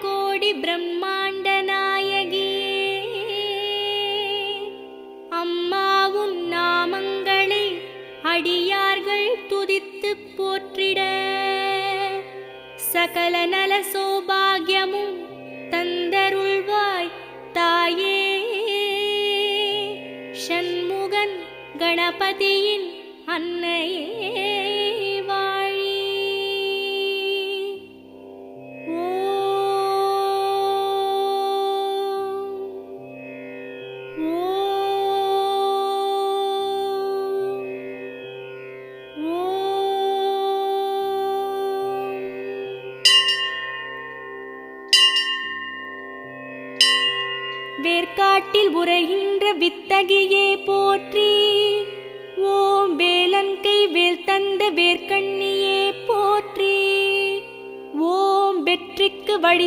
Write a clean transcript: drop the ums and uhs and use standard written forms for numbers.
கோடி பிரம்மாண்ட நாயகியே, அம்மாவும் நாமங்களை அடியார்கள் துதித்துப் போற்றிட, சகல நல சௌபாகியமும் தந்தருள்வாய் தாயே. ஷண்முகன் கணபதியின் அன்னையே வாழி. வேர்க்காட்டில் உரைகின்ற வித்தகியே போற்றி. ஓம் வேலன்கை வேல் தந்த வேர்க்கண்ணியே போற்றி. ஓம் வெற்றிக்கு வழி